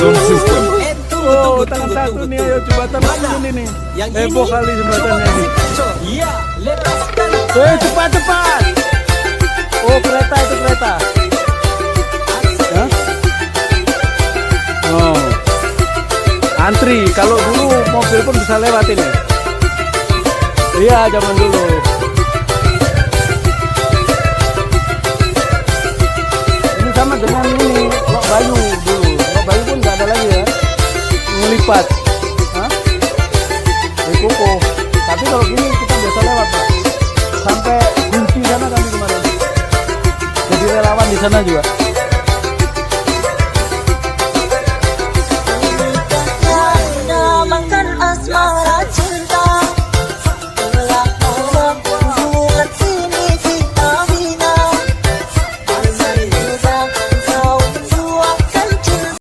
Sound system. Oh, tangan satu nih, ayo jembatan satu nih. Heboh kali jembatannya ini. Iya, lepaskan. Cepat. Oh, kereta itu kereta. Hah? Oh. Antri, kalau dulu mobil pun bisa lewat ini. Iya, zaman dulu. Ini sama dengan ini, Lok Bayu dulu. Lok Bayu pun nggak ada lagi ya. Ngelipat. Hah? Di Kuko. Tapi kalau gini kita biasa lewat, Pak. Sampai Gunti sana kami kemarin. Jadi relawan di sana juga.